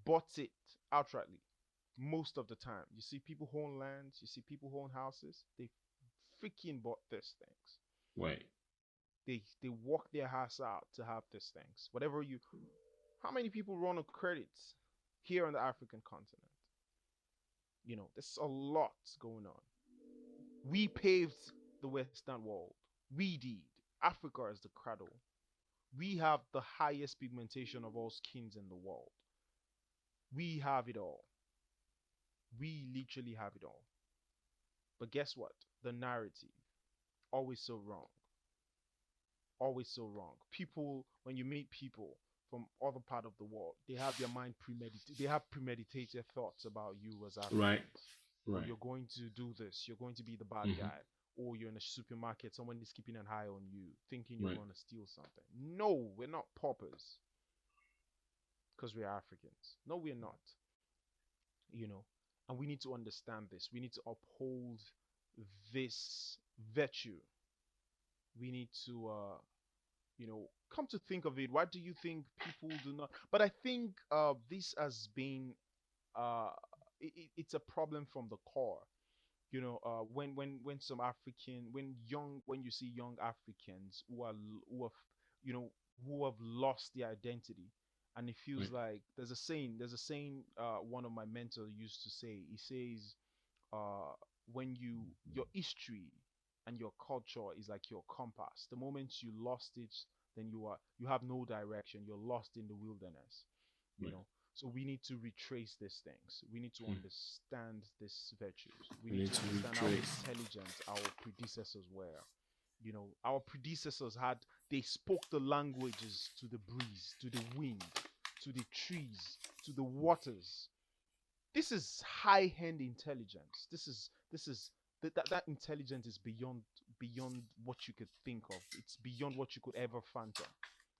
bought it outrightly. Most of the time, you see people own lands, you see people own houses. They freaking bought these things. Right. They work their ass out to have these things. Whatever you, how many people run on credits here on the African continent? There's a lot going on. We paved the Western world. We did. Africa is the cradle. We have the highest pigmentation of all skins in the world. We have it all. We literally have it all. But guess what? The narrative, always so wrong. Always so wrong. People, when you meet people from other part of the world, they have their mind premeditated. They have premeditated thoughts about you as Right. Africans. Or Right. you're going to do this. You're going to be the bad Hmm. guy. Or you're in a supermarket. Someone is keeping an eye on you, thinking you're Right. going to steal something. No, we're not paupers because we're Africans. No, we're not. You know, and we need to understand this. We need to uphold this virtue. We need to come to think of it, why do you think people do not? But I think this has been uh it's a problem from the core. When some African, when you see young Africans who have, you know who have lost their identity, and it feels Right. like there's a saying one of my mentors used to say. He says, uh when your history and your culture is like your compass. The moment you lost it, then you have no direction. You're lost in the wilderness. you Right. know so we need to retrace these things. We need to Hmm. understand these virtues. We We need need to to understand how retrace. intelligent our predecessors were. Our predecessors they spoke the languages to the breeze, to the wind, to the trees, to the waters. This is high-end intelligence. That intelligence is beyond what you could think of. It's beyond what you could ever fathom.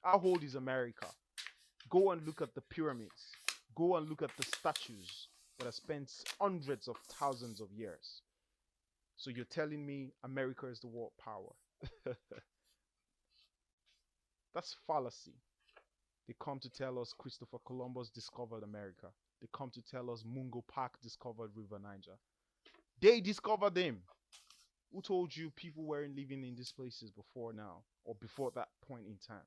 How old is America? Go and look at the pyramids. Go and look at the statues that have spent hundreds of thousands of years. So you're telling me America is the world power? That's fallacy. They come to tell us Christopher Columbus discovered America. They come to tell us Mungo Park discovered River Niger. They discovered them. Who told you people weren't living in these places before now, or before that point in time?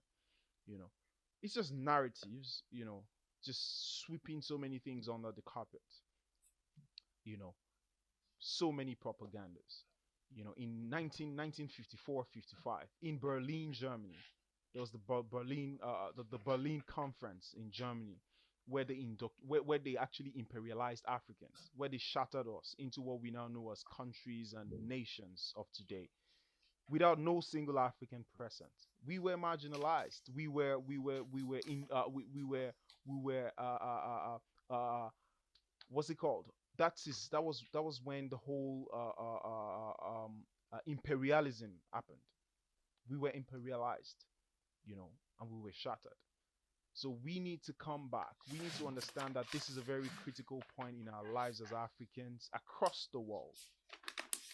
You know, it's just narratives. Just sweeping so many things under the carpet. You know, so many propagandas. In 1954-55, in Berlin, Germany, there was the Berlin Conference in Germany, where where they actually imperialized Africans, where they shattered us into what we now know as countries and nations of today. without no single African present. We were marginalized. We were what's it called? That was when the whole imperialism happened. We were imperialized, and we were shattered. So we need to come back. We need to understand that this is a very critical point in our lives as Africans across the world,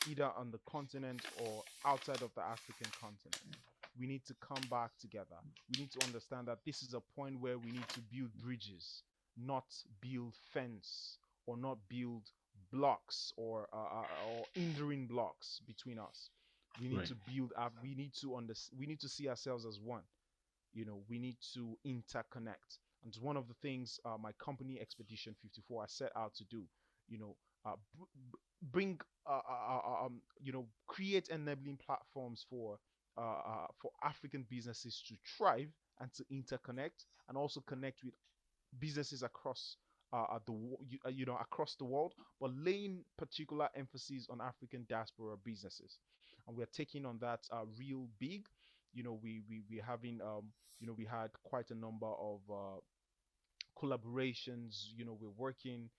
either on the continent or outside of the African continent. We need to come back together. We need to understand that this is a point where we need to build bridges, not build fence, or not build blocks or hindering blocks between us. We need Right. to build up. We need to see ourselves as one. We need to interconnect. And it's one of the things my company Expedition 54 I set out to do. You know, bring create enabling platforms for African businesses to thrive and to interconnect, and also connect with businesses across across the world, but laying particular emphasis on African diaspora businesses. And we're taking on that real big. We having we had quite a number of collaborations. We're working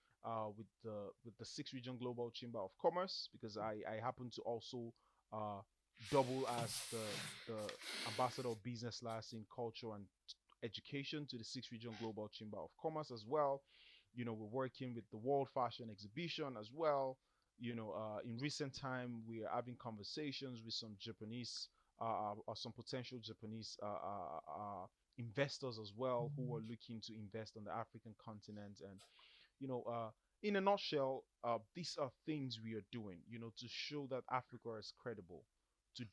with the Six Region Global Chamber of Commerce, because I happen to also uh, double as the ambassador of business licensing, culture, and education to the Six Region Global Chamber of Commerce as well. We're working with the World Fashion Exhibition as well. In recent time, we are having conversations with some Japanese or some potential Japanese investors as well, who are looking to invest on the African continent. And in a nutshell, these are things we are doing, to show that Africa is credible, to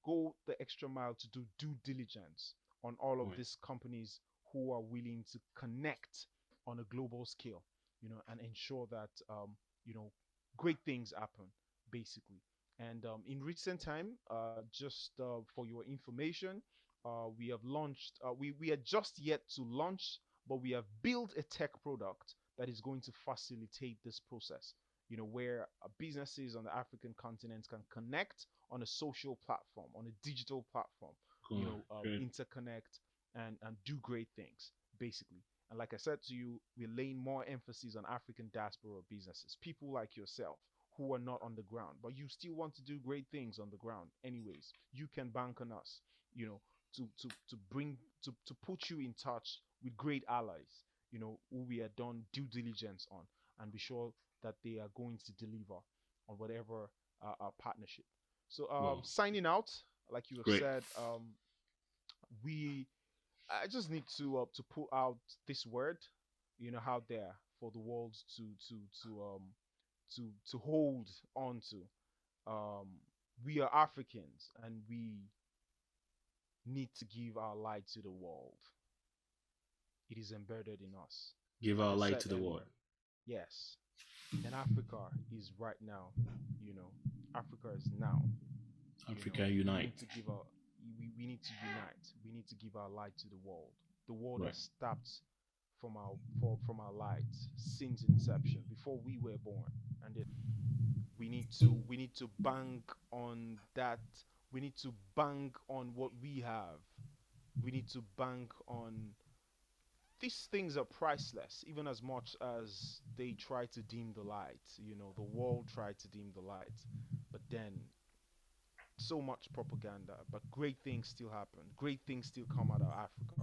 go the extra mile, to do due diligence on all of Right. these companies who are willing to connect on a global scale, and ensure that great things happen, basically. And in recent time, just for your information, we have launched. We are just yet to launch, but we have built a tech product that is going to facilitate this process. Where businesses on the African continent can connect on a social platform, on a digital platform, Cool. Good. interconnect and do great things, basically. And like I said to you, we're laying more emphasis on African diaspora businesses, people like yourself who are not on the ground, but you still want to do great things on the ground. Anyways, you can bank on us, to bring to put you in touch with great allies, who we have done due diligence on, and be sure that they are going to deliver on whatever partnership. So, Wow. signing out, like you have Great. said, we I just need to put out this word, out there for the world to hold on to. Um, we are Africans, and we need to give our light to the world. It is embedded in us. Give Like our I light said to the world. earlier, yes, and Africa is right now. You know, Africa is now. Africa We unite. need to give our we need to unite. We need to give our light to the world. The world Right. has tapped from our light since inception, before we were born, and we need to bank on that. We need to bank on what we have. We need to bank on these things are priceless, even as much as they try to dim the light. The world tried to dim the light, but then so much propaganda, but great things still happen. Great things still come out of Africa.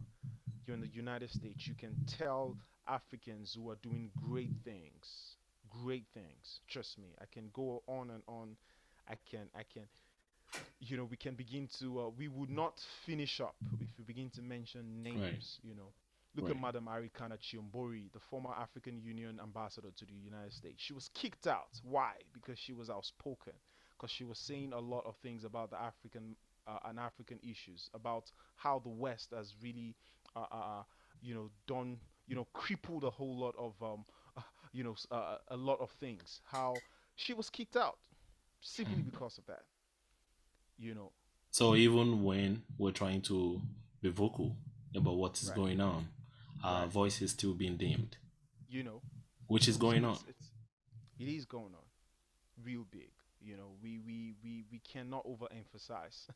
You're in the United States, you can tell Africans who are doing great things. Great things. Trust me. I can go on and on. I can we can begin to we would not finish up if we begin to mention Right. names. Look at Right. Madam Arikana Chiyombori, the former African Union ambassador to the United States. She was kicked out. Why? Because she was outspoken. Because she was saying a lot of things about the African and African issues, about how the West has really, done, crippled a whole lot of, a lot of things. How she was kicked out simply because of that. You know, So even when we're trying to be vocal about what is right, going on, our right. voice is still being dimmed, You know, which is so going on. it is going on real big. we cannot overemphasize.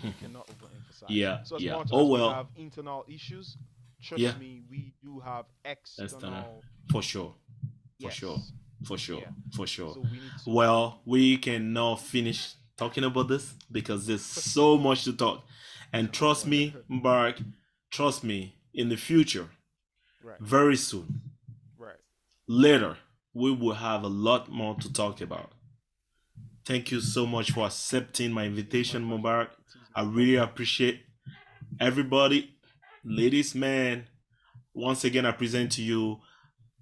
We cannot overemphasize. Yeah, So as yeah. much Oh as we well. have internal issues, Yeah, trust me, we do have that's done. external. For sure. For sure. Yes. For sure. Yeah. For sure. So we need to. Well, we can now finish talking about this because there's so much to talk. And trust me, Mbarak, trust me, in the future, Right. very soon, Right. later, we will have a lot more to talk about. Thank you so much for accepting my invitation, pleasure. Mubarak. It is my I really pleasure. appreciate everybody. Ladies, man, once again, I present to you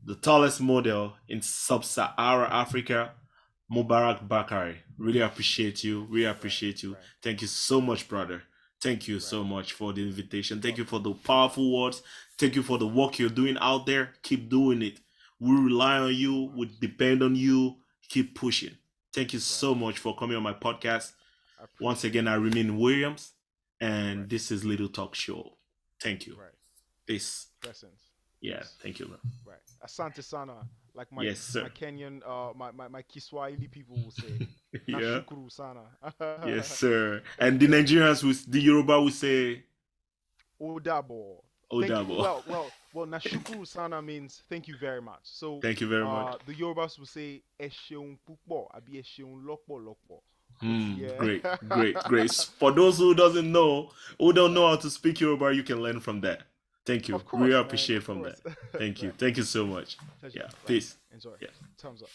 the tallest model in Sub-Saharan Africa, Mubarak Bakari. Really appreciate you. Really appreciate you. Right. Thank you so much, brother. Thank you so much for the invitation. Thank you for the powerful words. Thank you for the work you're doing out there. Keep doing it. We rely on you. We depend on you. Keep pushing. Thank you so much for coming on my podcast. Once again, I remain Williams, and this is Little Talk Show. Thank you. Right. Peace. Present. Yeah, Yes. thank you, man. Right. Asante sana. Like my Yes, sir. my Kenyan my Kiswahili people will say. Yeah. Nashukuru sana. Yes, sir. And the Nigerians, the Yoruba will say Odabo. Thank you. Odabo. Well, Nashukuru sana means thank you very much. So Thank you very much. the Yorubas will say Esheun Pupo, Abi Esheun Lokpo Lokpo. Yeah. Great, great, great. For those who don't know how to speak Yoruba, you can learn from that. Thank you. Of course, Really man, appreciate of from course. that. Thank you. Right. Thank you so much. Pleasure. Yeah. Right. Peace. Enjoy. Yeah. Thumbs up.